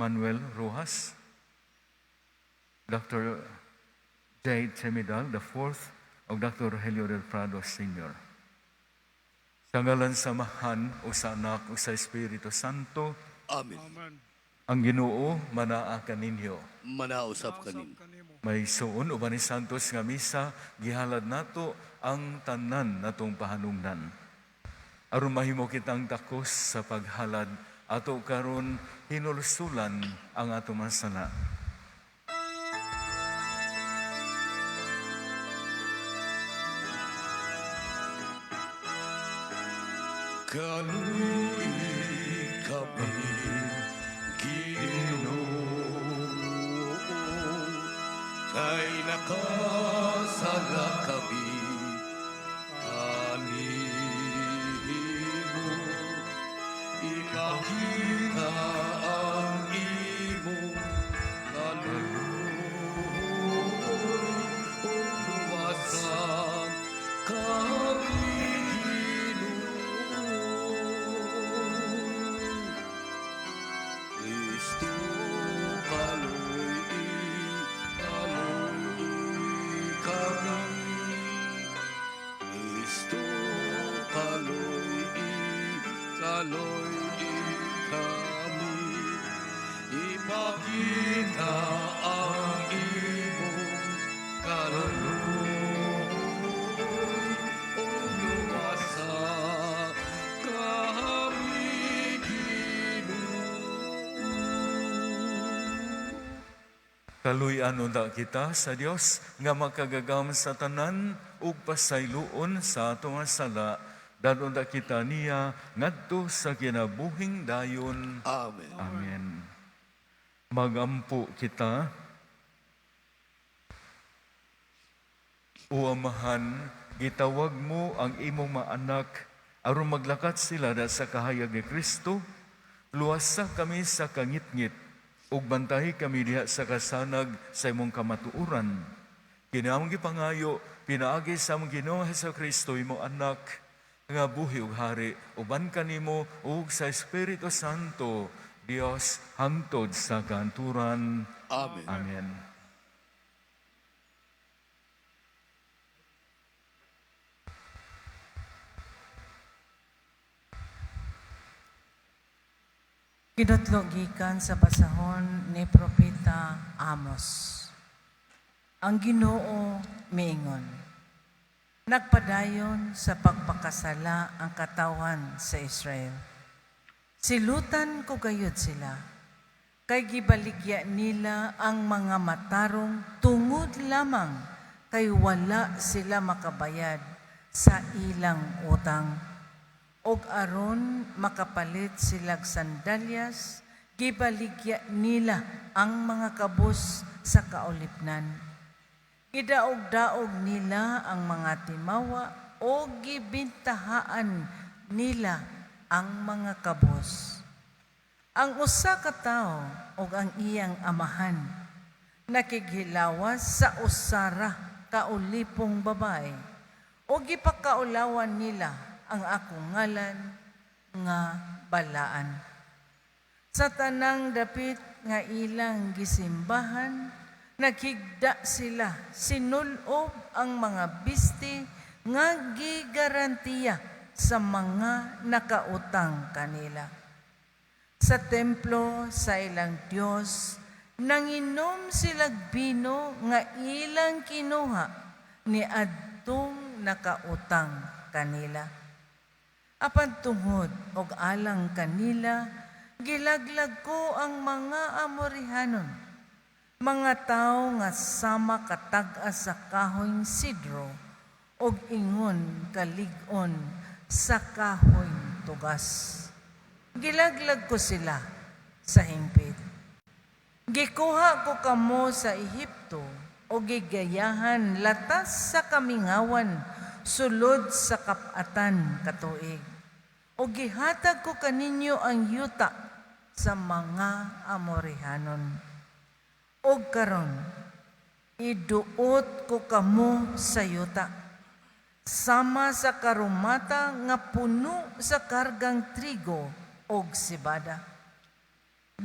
Manuel Rojas, Dr. J. Temidal IV, o Dr. Rogelio del Prado Sr. Sa ngalan sa Amahan o sa Anak o sa Espiritu Santo, Amen. ang Ginoo manaa kaninyo. Manausap kanin. May suon o ni Santos nga misa, gihalad nato ang tanan natong pahanungdan. Aron mahimo kitang takos sa paghalad, ato karon hinulsulan ang atong masala. Kaluy kami, Ginoo, kay nakasala kami, animo, ipakita ang imo, kaluy, luwasan kami. Ipakita ang imong kaluoy o luwasa kami, Ginoo. Kaluyan unta kita sa Dios nga makagagam sa tanan ug pasayloon sa atong sala. Dadon da kita niya ngadto sa kinabuhing dayon. Amen. Amen. Magampo kita. O Amahan, gitawag mo ang imong mga anak aron maglakat sila sa kahayag ni Kristo. Luwasa kami sa kangitngit ug bantahi kami diha sa kasanag sa imong kamatuoran. Kinaamong gipangayo pinaagi sa among Ginoo Hesukristo imong anak nga buhi ug hari, uban kanimo ug sa Espiritu Santo, Dios hangtod sa kanturan. Amen. Amen. Kinutlo gikan sa basahon ni Propeta Amos. Ang Ginoo miingon, nagpadayon sa pagpakasala ang katawan sa Israel. Silutan ko gayud sila, kay gibaligya nila ang mga matarong tungod lamang kay wala sila makabayad sa ilang utang. Og aron makapalit silag sandalyas, gibaligya nila ang mga kabus sa kaulipnan. Gidaog-daog nila ang mga timawa o gibintahaan nila ang mga kabus. Ang usa ka tawo o ang iyang amahan nakighilawas sa usara kaulipong babae o gipakaulawan nila ang akong ngalan nga balaan. Sa tanang dapit nga ilang gisimbahan, naghigda sila, sinulob ang mga bisti nga gigarantiya sa mga nakautang kanila. Sa templo sa ilang Dios, nanginom silag bino nga ilang kinuha ni adtong nakautang kanila. Apan tungod og alang kanila, gilaglag ko ang mga Amorihanon, mga tao nga sama katag-as sa kahoy sidro og ingon kalig-on sa kahoy tugas. Gilaglag ko sila sa hingpit. Gikuha ko kamo sa Ehipto o gigayahan latas sa kamingawan sulod sa kapatan katuig. O gihatag ko kaninyo ang yuta sa mga Amorihanon. O karon, iduot ko kamo sa yuta, sama sa karumata nga puno sa kargang trigo o sibada.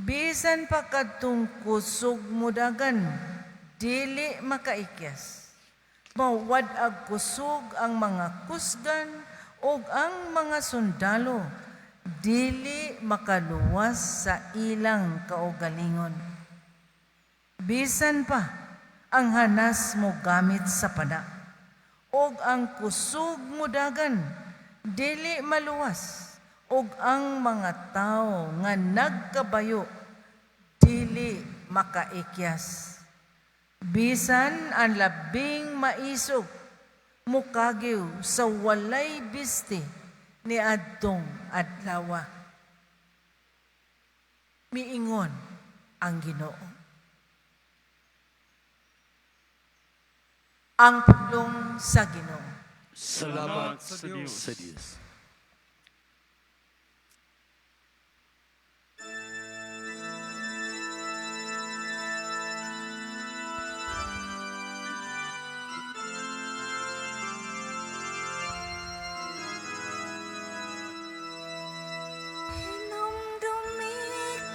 Bisan pa kadtong kusog mudagan, dili makaikyas. Mawad ag kusog ang mga kusgan o ang mga sundalo, dili makaluwas sa ilang kaugalingon. Bisan pa ang hanas mo gamit sa pana, o ang kusog mudagan, dili maluwas, o ang mga tao nga nagkabayo, dili makaikyas. Bisan ang labing maisog, mukagiw sa walay biste ni adtong adlawa. Miingon ang Ginoo. Ang pulong sa Ginoo. Salamat sa Diyos. Hinumdumi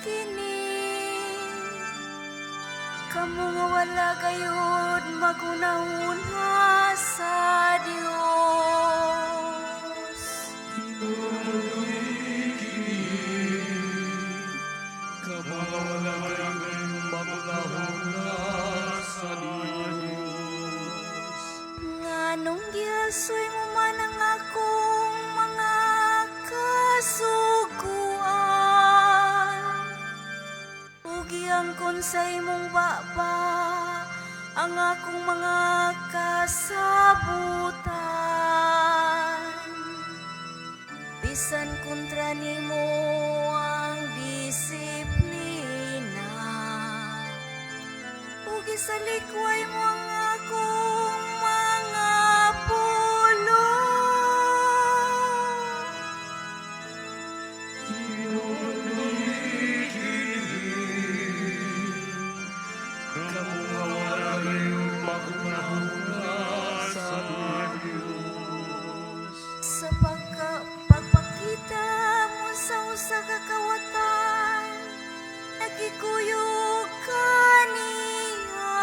kini, kamu nga wala gayud magunahuna sa Dios. Nganong giasoy mo man ang akong mga kasuguan, ugiangkon sa imong baba ang akong mga kasabutan. Bisan kontra nimo ang disiplina, ugi sa likway mo ang akong mga pulo. Sa pagpakita mo sa usa ka kawatan, nagikuyog kaniya.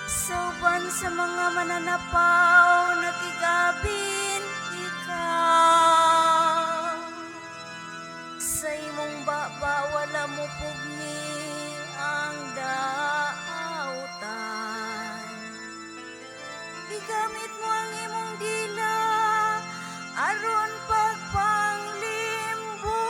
Sa uban sa mga mananapaw, nakigabin ikaw. Sa imong baba, wala mo pugni ang daautan. Igamit mo ang imong dila aron pagpanglimbo.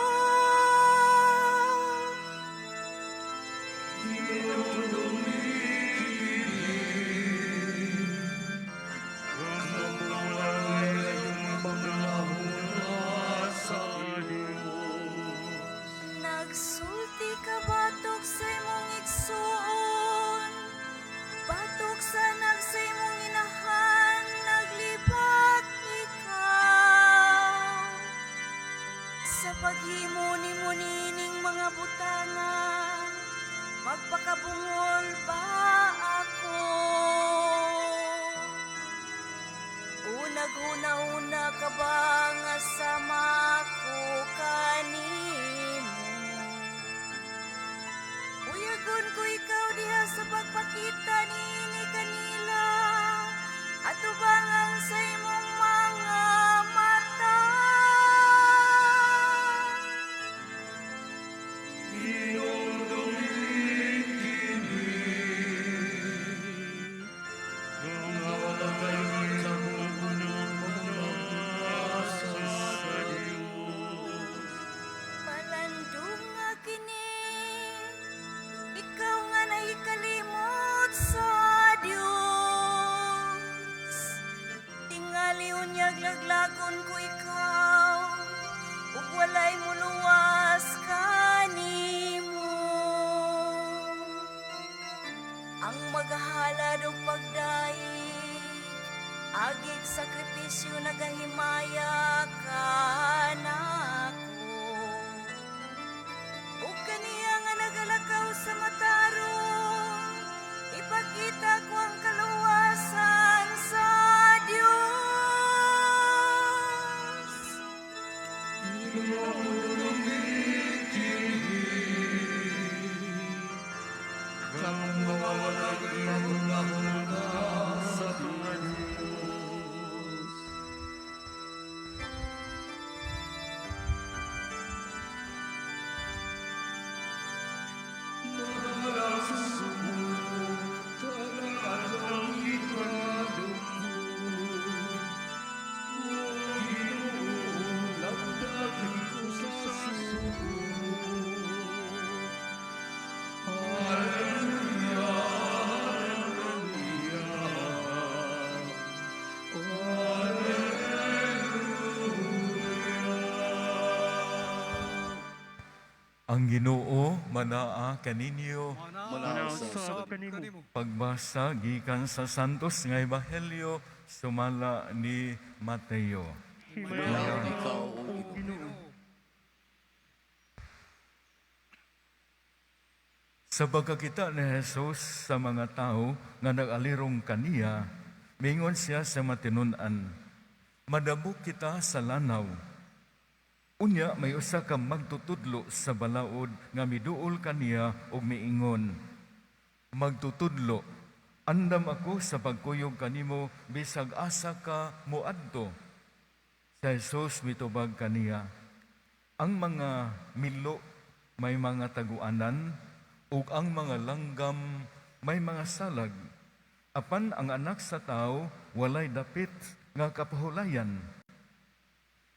Nagsulti ka batok sa imong igsuon, batok sa sa imong inahan, naglipat ikaw. Sa paghimo nimo nining mga butanga, magpakabungol ba ako? Unag-una-una ka ba nga sama ko kanimo? Uyagon ko ikaw diha sa pagpakita niini kanila, at ubangan sa imong mga mata. Palandong nga kini, ikaw nga nahikalimot sa Dios. Tingali unyag laglagon ko ikaw, ug walay muluwas kanimo. Ang maghalad og pagdaig, agig sakripisyo nagahimaya kanako. Ug kaniya nga nagalakaw sa matarong, ipakita ko ang kaluwasan sa Dios. Ang Ginoo manaa kaninyo. Manaw sa kanimo. Pagbasa gikan sa Santos nga Ebanghelyo sumala ni Mateo. Himayaw ikaw, O Ginoo. Sa pagkakita ni Jesus sa mga tao nga nag-alirong kaniya, mingon siya sa matinun-an, madabok kita sa lanaw. Unya may usa ka magtutudlo sa balaod nga miduol kaniya og miingon, magtutudlo, andam ako sa pagkuyog kanimo bisag asa ka moadto. Si Jesus mitubag kaniya, ang mga milo may mga taguanan ug ang mga langgam may mga salag. Apan ang anak sa tao walay dapit nga kapahulayan.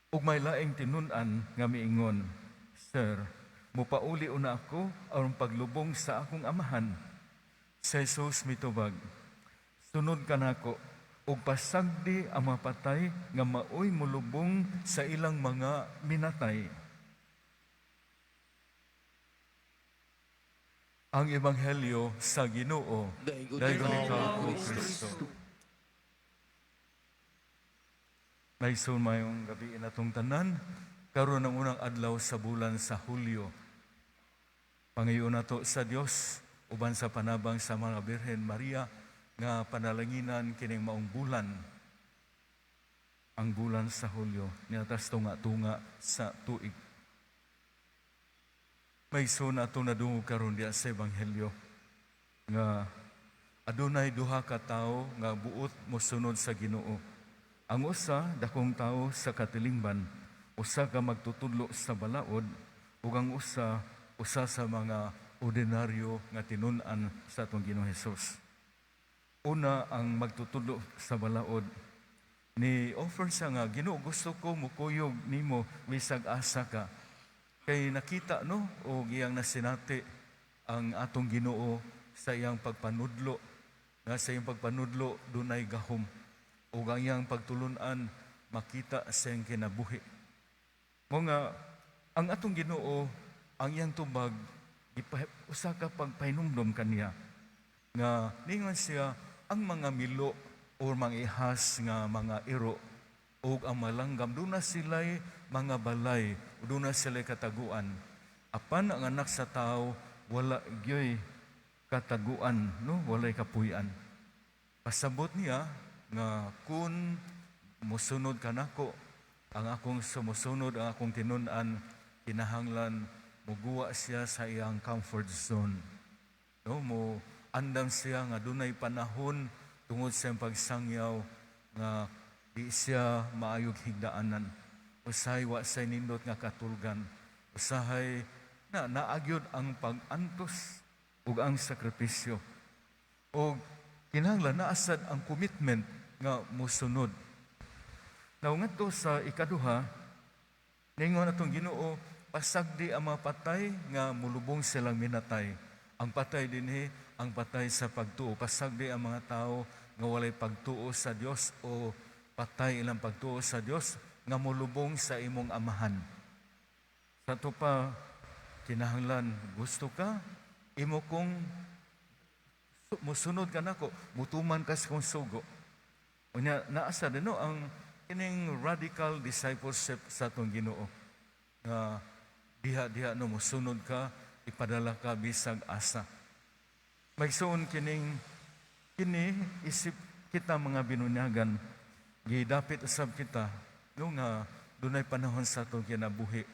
Ug may laing tinun-an nga miingon, Sir, mupauli una ako aron paglubong sa akong amahan. Si Jesus mitubag, sunod ka nako, ug pasagdi ang mga patay nga maoy mulubong sa ilang mga minatay. Ang Ebanghelyo sa Ginoo. Dayon ikaw, O Kristo. May sumayong gabi natong tanan, karon ang unang adlaw sa bulan sa Hulyo. Pangayon nato sa Dios uban sa panabang sa mga Birhen Maria nga panalanginan kining maong bulan. Ang bulan sa Hulyo niatas tunga-tunga sa tuig. May suna ato nadungog karon diya sa Ebanghelyo nga adunay duha ka tawo nga buot mosunod sa Ginoo. Ang usa dakong tawo sa katilingban, usa ka magtutudlo sa balaod, ug ang usa sa mga ordinaryo nga tinun-an sa atong Ginoong Hesus. Una ang magtutudlo sa balaod, ni offer siya nga, Ginoo, gusto ko mukuyog nimo bisag asa ka. Kay nakita no o iyang nasinati ang atong Ginoo sa iyang pagpanudlo, nga sa iyang pagpanudlo dunay gahom. O ang iyang pagtulunan makita sa iyang kinabuhi. Mga ang atong Ginoo ang iyang tubag usa ka pagpahinumdom kaniya nga ningon siya ang mga milo o mga ihas nga mga iro o ang malanggam duna sila'y mga balay o duna sila'y kataguan. Apan ang anak sa tao wala gyoy kataguan, no? Walay kapuy-an. Pasabot niya nga kun musunod ka nako, ang akong sumusunod, ang akong tinun-an, kinahanglan muguwa siya sa iyang comfort zone. No, mo andam siya nga dunay panahon tungod sa iyang pagsangyaw nga di siya maayog higdaanan. Usahay wa say nindot nga katulgan. Usahay na naagyod ang pag-antos ug ang sakripisyo. O kinahanglan naasad ang commitment nga musunod. Now ngadto sa ikaduha, ningon atong Ginoo, pasagdi ang mga patay nga mulubong silang minatay. Ang patay dinhi, ang patay sa pagtuo. Pasagdi ang mga tao nga walay pagtuo sa Dios o patay ilang pagtuo sa Dios nga mulubong sa imong amahan. Sa to pa kinahanglan gusto ka imo kong musunod ka nako, mutuman ka sa kong sugo. Unya naasa din no ang kining radical discipleship sa atong Ginoo. Nga diha no musunod ka, ipadala ka bisag asa. Magsuon kini isip kita mga binunyagan, gidapit usab kita no nga dunay panahon sa atong kinabuhi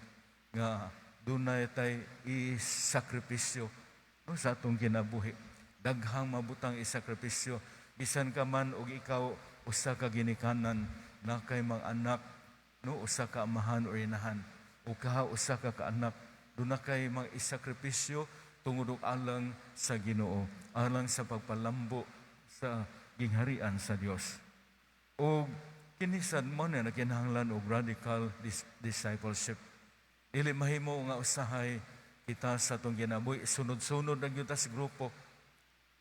nga dunay tay isakripisyo no sa atong kinabuhi. Daghang mabutang isakripisyo bisan ka man og ikaw usa ka ginikanan na kay mga anak no usa ka amahan o inahan o kaha usa ka kaanak duna kay mga isakripisyo tungod og alang sa Ginoo, alang sa pagpalambo sa gingharian sa Dios. O kinisad mo na kinahanglan og radical discipleship. Dili mahimo nga usahay kita sa atong ginabuhi sunod-sunod na gyud ta sa grupo.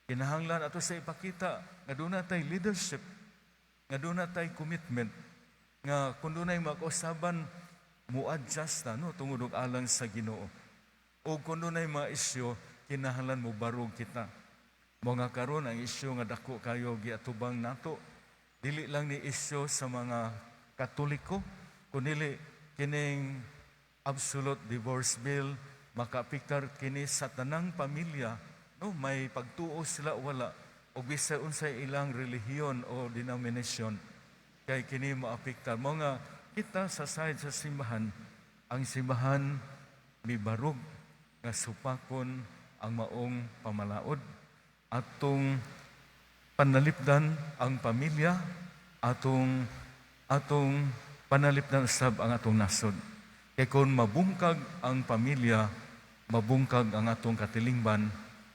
Kinahanglan ato sa ipakita nga doon natay leadership, nga doon natay commitment, nga kung doon ay mag-usaban, mu-adjust na no, tungod og alang sa Ginoo. O kung dunay mga isyu, kinahanglan mo barog kita. Mga karon ang isyu nga dako kayo giatubang nato, dili lang ni isyu sa mga Katoliko, kundi kining absolute divorce bill makaapektar kini sa tanang pamilya, no, may pagtuo sila o wala o bisay unsay ilang relihiyon o denomination, kay kini maapektar mga kita sa side sa simbahan. Ang simbahan mibarog nga supakon ang maong pamalaod, atong panalipdan ang pamilya, atong panalipdan sab ang atong nasod. Kay kung mabungkag ang pamilya, mabungkag ang atong katilingban,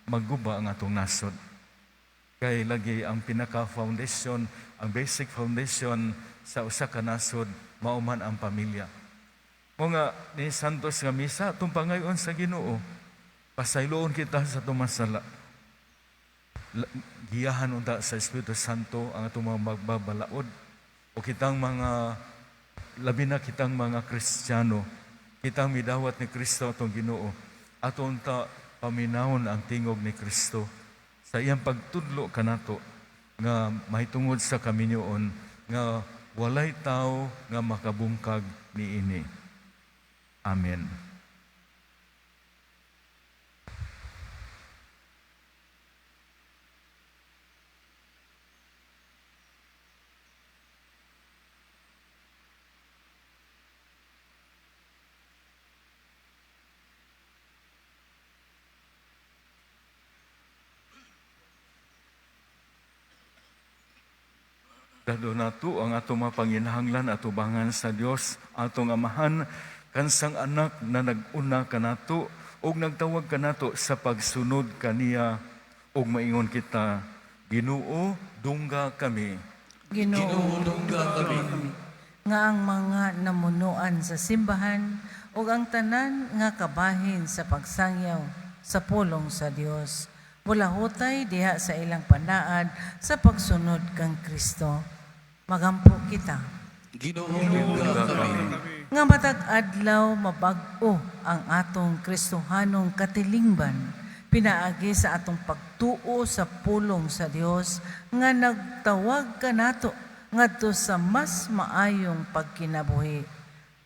magguba ang atong nasod. Kay lagi ang pinaka-foundation, ang basic foundation sa usa ka nasod, mauman ang pamilya. Mga ni Santos nga misa, itong pangayon sa Ginoo, pasayloon kita sa itong masala. Giyahan unta sa Espiritu Santo ang atong mga magbabalaod o kitang mga labi na kitang mga Kristiyano, kitang midawat ni Kristo atong Ginoo, atong ta paminawon ang tingog ni Kristo sa iyang pagtudlo kanato nga mahitungod sa kaminyoon nga walay tao nga makabungkag niini. Amen. Dado nato ang atong mapanginahanglan at ubangan sa Dios, atong amahan, kansang anak na nag-una kanato o nagtawag kanato sa pagsunod kaniya o maingon kita, Ginoo, dungga kami. Ginoo, dungga kami. Nga ang mga namunuan sa simbahan o ang tanan nga kabahin sa pagsangyaw sa pulong sa Dios. Wala hutay diha sa ilang panaad sa pagsunod kang Kristo. Magampo kita. Ginoo, dungga kami. Nga matag adlaw mabag-o ang atong Kristohanong katilingban, pinaagi sa atong pagtuo sa pulong sa Dios nga nagtawag kanato ngadto sa mas maayong pagkinabuhi.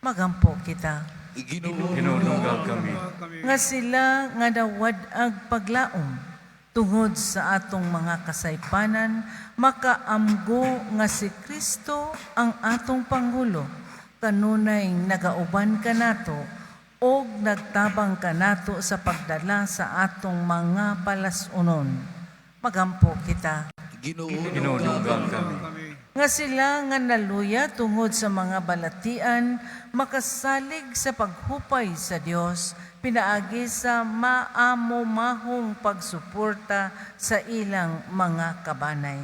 Magampo kita. Ginoo, Ginoo, kami. Nga sila nga nawad-ag paglaom tungod sa atong mga kasaypanan, makaamgo nga si Kristo ang atong Pangulo, kanunay nagauban kanato o nagtabang kanato sa pagdala sa atong mga palasunon. Magampo kita. Ginoo, Ginoo, kami. Nga sila nga naluya tungod sa mga balatian, makasalig sa paghupay sa Dios, pinaagi sa maamumahong pagsuporta sa ilang mga kabanay.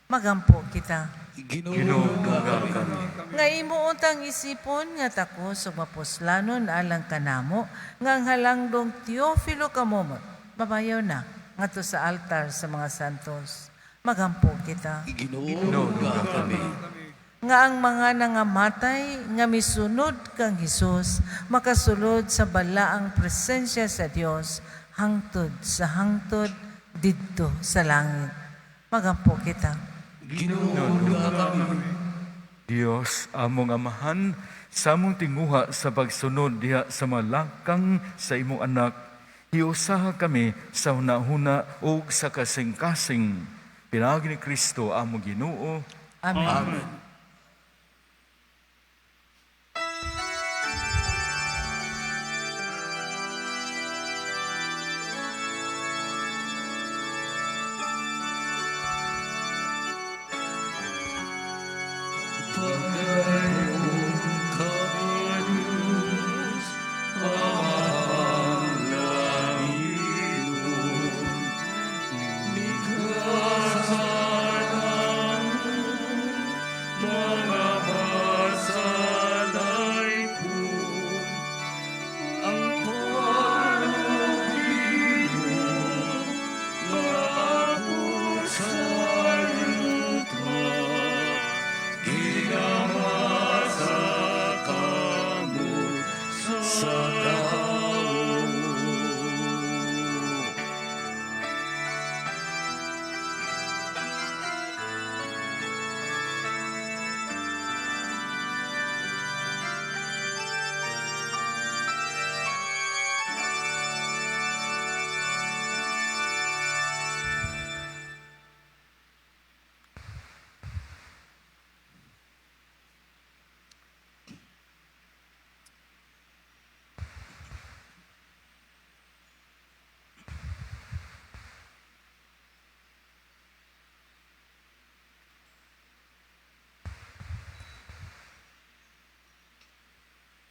Magampo kita. Ginoo, kami. Nga imo untang isipon nga tako sa mapuslanon alang kanamo, nga ang halangdong Teofilo kamomot, mabayaw na, nga to sa altar sa mga santos. Magampo kita. Ginoo, kami. Nga ang mga nangamatay nga misunod kang Hesus makasulod sa balaang presensya sa Dios hangtod sa hangtod didto sa langit. Magampo kita. Ginoo, kami. Dios, among amahan, sa among tinguha sa pagsunod diha sa malakang sa imong anak, hiusaha kami sa hunahuna o sa kasing-kasing. Pinaagi ni Kristo among Ginoo. Amen.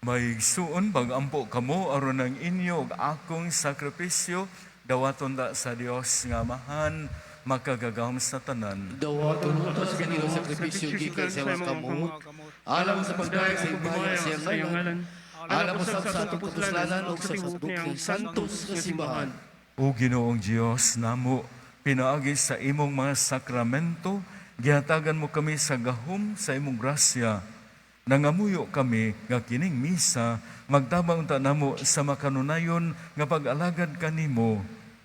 Maigsuon bagampo kamo aron ang inyo ug akong sakripisyo dawaton da sa Dios nga amahan makagagahom sa tanan. Dawaton mo sa kanila sa sakripisyo gikan sa mga kamot, alam sa pagdayag sa ibaya sa iyang ngalan, alam mo sa atong kapuslanan o sa sabuk ng santos nga simbahan. O Ginoong Dios namo, pinaagi sa imong mga sakramento, gihatagan mo kami sa gahom sa imong grasya. Nangamuyo kami nga kining misa, magtabang ta namo sa makanunayon nga pag-alagad kanimo.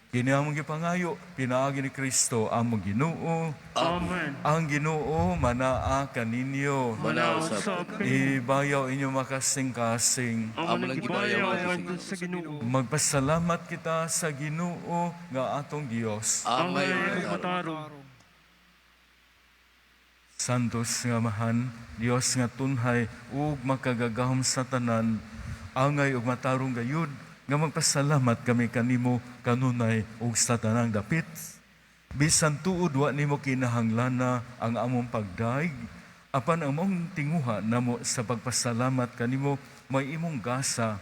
Kini among gipangayo, pinaagi ni Kristo among Ginoo. Amen. Ang Ginoo manaa kaninyo. Manaw sa Ibayaw inyo makasing-kasing. Amo nang gibayaw ang sa Ginoo. Magpasalamat kita sa Ginoo nga atong Dios. amay Matarong. Santos nga mahan, Dios nga tunhay ug makagagahom sa tanan, angay ug matarong gayud nga magpasalamat kami kanimo kanunay ug sa tanang dapit. Bisan tuod wa nimo kinahanglana ang among pagdaig, apan ang mong tinguha namo sa pagpasalamat kanimo may imong gasa.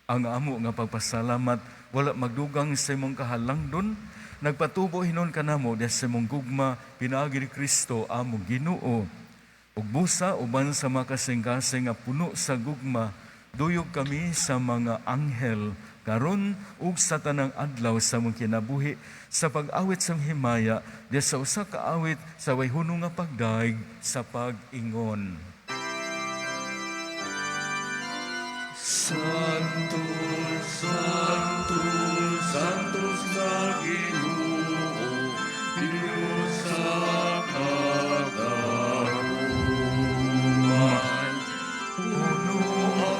Ang amo nga pagpasalamat wala magdugang sa imong kahalangdon. Nagpatubo hinon kanamo des sa imong gugma pinaagi ni Kristo among Ginoo. Ug busa uban sa makasing-kasing nga puno sa gugma, duyog kami sa mga anghel karon ug sa tanang adlaw sa mong kinabuhi sa pag-awit sa himaya des sa usa ka awit sa way hunong nga pagdaig sa pag-ingon. Santos, Santos, Santos na Ginoo, Diyos sa kadahuman. Puno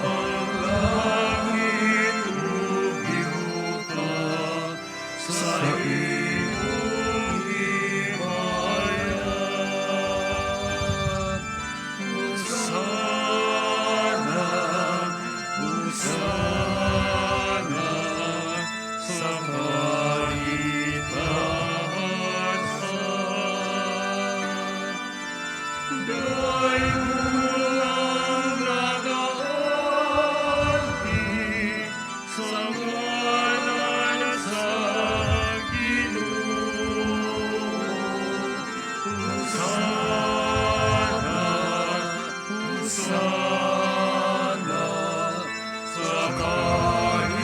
ang langit ug yuta sa imong himayan. Sana sa kalitasan, dayulang nagaanti sa ngalan sa Ginoo. Husana sa kalitasan.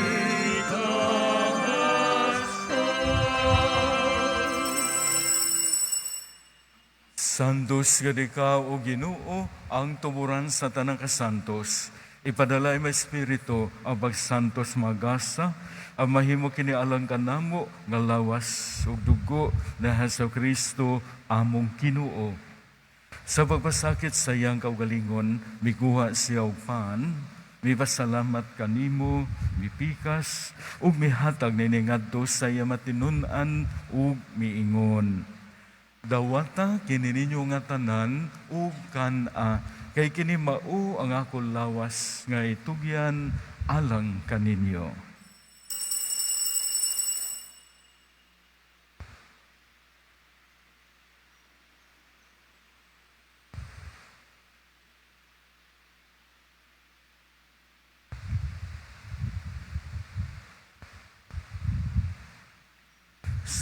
Santos nga ikaw o Ginoo ang tuburan sa tanang kasantos. Ipadalay mo Espiritu ang pagsantos magasa, ang mahimo kini alang kanamo nga lawas ug dugo na Hesus Kristo among Ginoo. Sa pagpasakit sa iyang kaugalingon, mikuha siya og pan, mipasalamat kanimo, mipikas, ug mihatag nini ngadto sa iya matinun-an ug miingon. Dawata kini ninyo nga tanan ug kan-a, kay kini mao ang ako lawas nga itugyan alang kaninyo.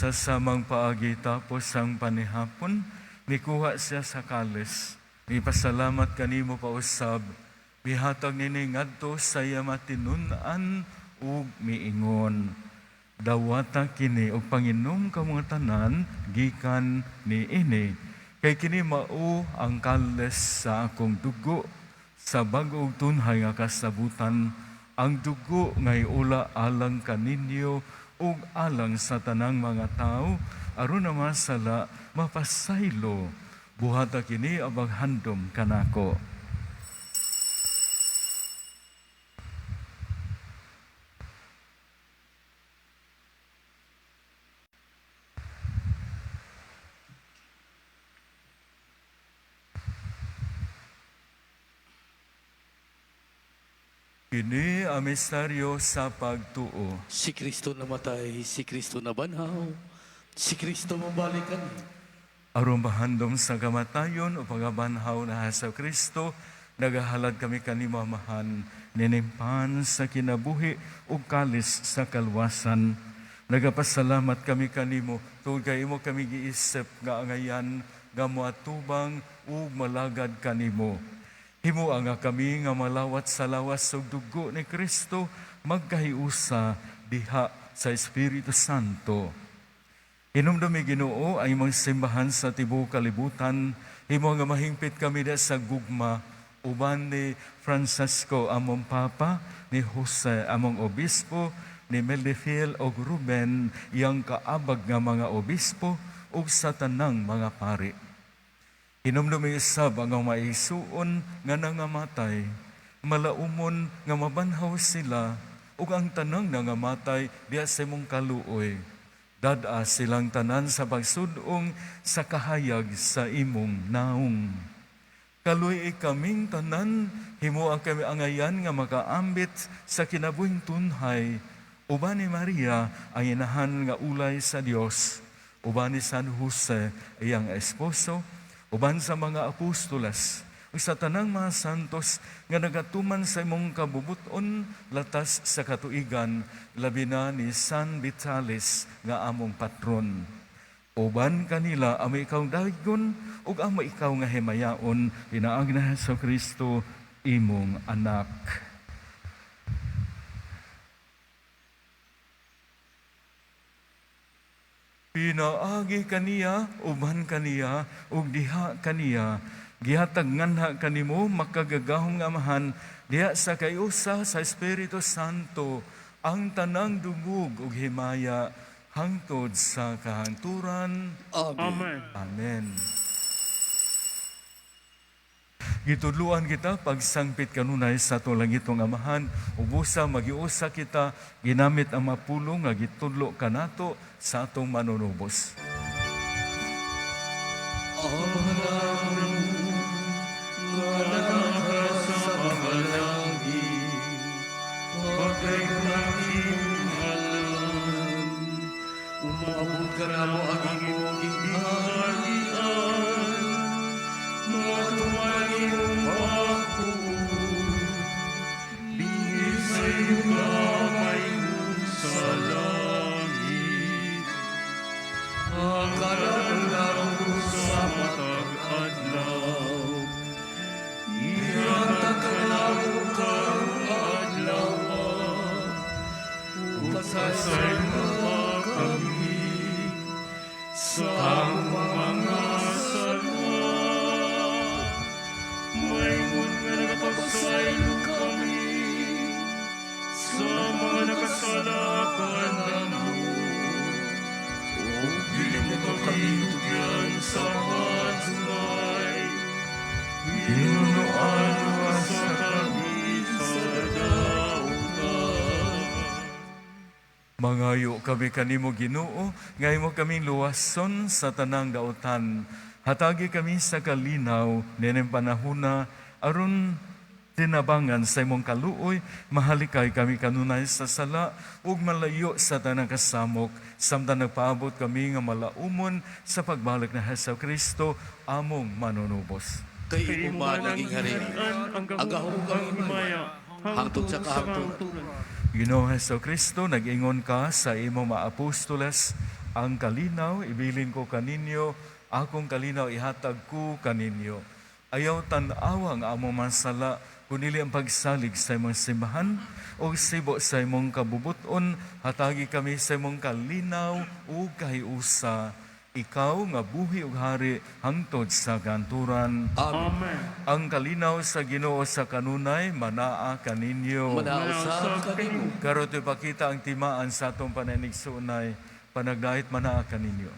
Sa samang paagi tapos ang panihapon, mikuha siya sa kalis. Ipasalamat kanimo pa usab, mihatag nini ngadto sa iya matinun-an ug miingon. Dawata kini og panginom ka mga tanan gikan ni ini, kay kini mao ang kalis sa akong dugo sa bag-ong tunhay nga kasabutan, ang dugo ngay ula alang kaninyo ug alang sa tanang mga tao aron na masala mapasaylo buhata kini abang handom kanako. Kini ang misteryo sa pagtuo. Si Kristo namatay, si Kristo nabanhaw, si Kristo mabalikan. Aron mahandom sa kamatayon o pagabanhaw na sa Kristo, nagahalad kami kanimo amahan, ninimpan sa kinabuhi ug kalis sa kalwasan. Nagapasalamat kami kanimo tungod kay imo kami giisip nga angayan nga moatubang ug malagad kanimo. Himo nga kami nga malawat sa lawas ug dugo ni Kristo magkahiusa diha sa Espiritu Santo. Hinumdumi Ginoo ay imong simbahan sa tibuok kalibutan. Himo nga mahingpit kami da sa gugma uban ni Francisco among Papa, ni Jose among Obispo, ni Meldefil og Ruben yang kaabag nga mga obispo ug sa tanang mga pari. Hinumdumi isab ang maisuon nga nangamatay, malaumon nga mabanhaw sila ug ang tanang nangamatay diha sa imong kaluoy. Dada silang tanan sa pagsudong sa kahayag sa imong naong. Kaluy kaming tanan, himo ang kami angayan nga makaambit sa kinabuhing tunhay. Uban ni Maria ang inahan nga ulay sa Dios, uban ni San Jose iyang esposo, uban sa mga apostolas, ug sa tanang mga santos nga nagatuman sa imong kabubuton latas sa katuigan, labi na ni San Vitalis nga among patron. Uban kanila amo ikaw dagon ug amo ikaw nga himayaon, pinaag na Jesucristo imong anak. Pinaagi kaniya, uban kaniya, ug diha kaniya, gihatag nganha kanimo makagagahong nga amahan, diha sa kayusa sa Espiritu Santo, ang tanang dungog ug himaya, hangtod sa kahanturan. Amen. Amen. Gitudluan kita pagsangpit kanunay sa atong langitong amahan, ubusa magiusa kita ginamit ang mapulong nga gitudlo kanato sa atong manunubos. Umabot ka na mo ang imong ginhalian, matuman iyong pagpuon, bigay sa iyong kamay mo sa langit. Akalan ko sa matag adlaw, ihatag ka na mo karong adlaw, upasasay mo kami sa mga salwa. Mayroon nga nagpagsaylo kami sa mga nakasalakan namin. O dili mo kami tugyan sa pagsunay, hinunuan mo sa kami sa dautan. Mangayo kami kanimo Ginoo, ngay mo kaming luwason sa tanang dautan. Hatagi kami sa kalinaw, nining panahuna, aron tinabangan sa imong kaluoy, mahalikay kami kanunay sa sala, ug malayo sa tanang kasamok, samtang nagpaabot kami nga malaumon sa pagbalik na Jesucristo, among manunubos. Kay imo man naging hari, Ang agahugang himaya, hangtod sa kahangturan. Ginoo Jesucristo, nag-ingon ka sa imong mga apostoles, ang kalinaw ibilin ko kaninyo, akong kalinaw ihatag ko kaninyo. Ayaw tan-awa nga among masala, kunili ang pagsalig sa imong simbahan o sibo sa imong kabubuton, hatagi kami sa imong kalinaw o kahiusa. Ikaw nga buhi ug hari hangtod sa ganturan. Amen. Ang kalinaw sa Ginoo sa kanunay manaa kaninyo. Manausap kanimo. Karon ipakita ang timaan sa atong pananigsunay, panagdahit manaa kaninyo.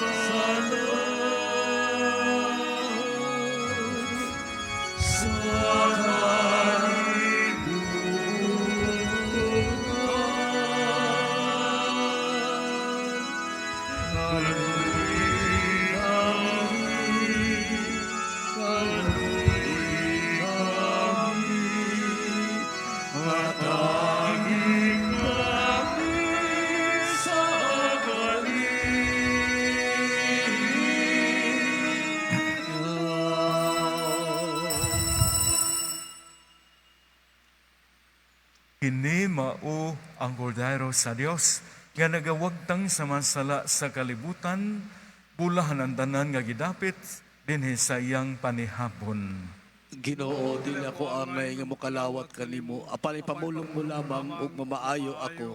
Sa mao ang kordero sa Dios nga nagawagtang sa masala sa kalibutan, bulahan ang tanan nga gidapit dinhi sa iyang panihapon. Ginoo, dili ako angay nga mokalawat kanimo, apalay pamulong mo lamang ug mamaayo ako.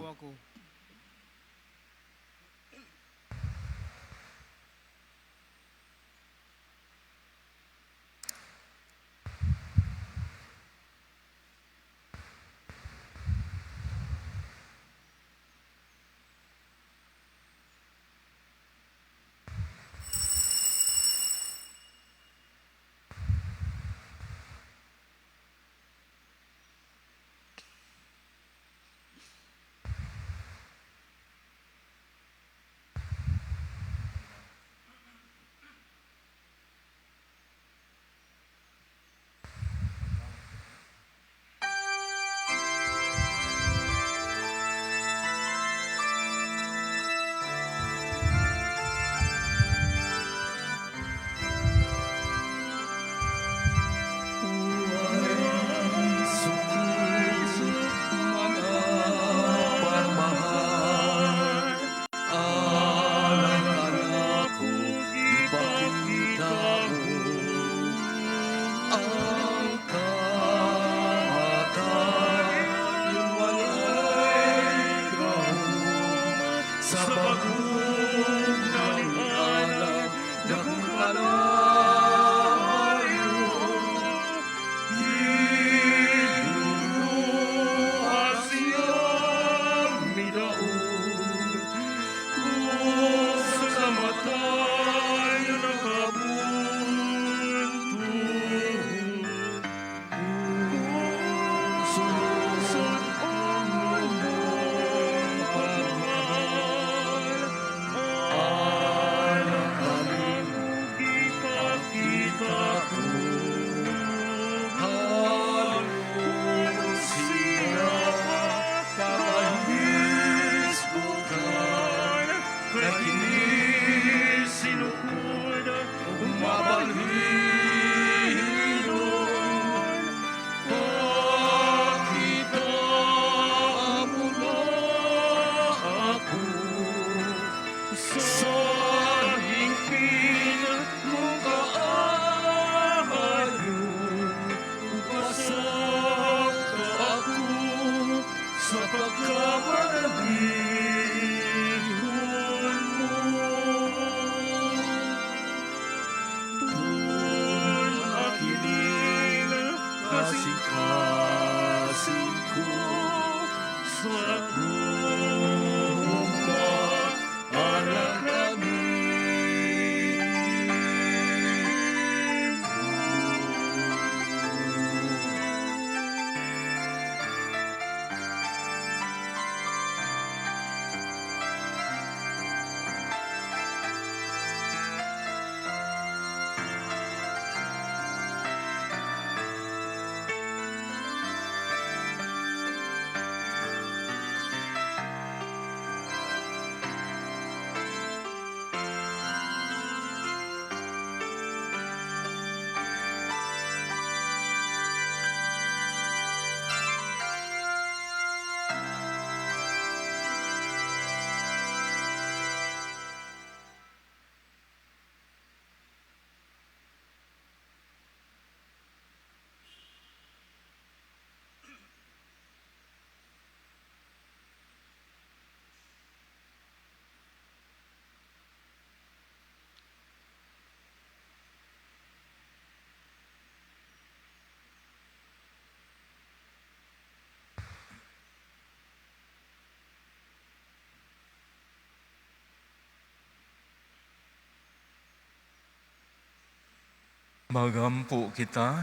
Magampo kita,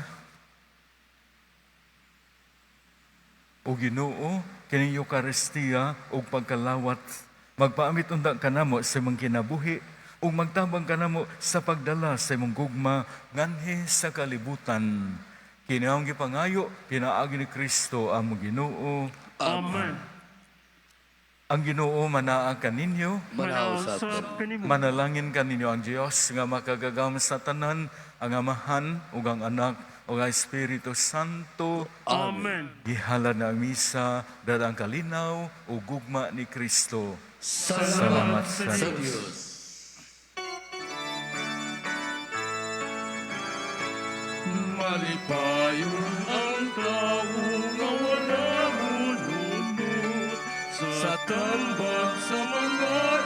o Ginoo, kining Eucharistia o pagkalawat, magpaamit undak kanamo sa imong kinabuhi, o magtabang kanamo sa pagdala sa imong gugma, nganhi sa kalibutan. Kinaong gipangayo, pinaagi ni Kristo ang Ginoo. Amen. Ang Ginoo manaa kaninyo, Manausap kanimo. manalangin kaninyo ang Dios nga makagagam sa tanan, ang Amahan ug ang Anak o nga Espiritu Santo. Amen. Gihala na ang misa, dadang kalinaw o gugma ni Kristo. Salamat sa Diyos. Malipayon ang tao nga wala mulunod sa tambag sa mga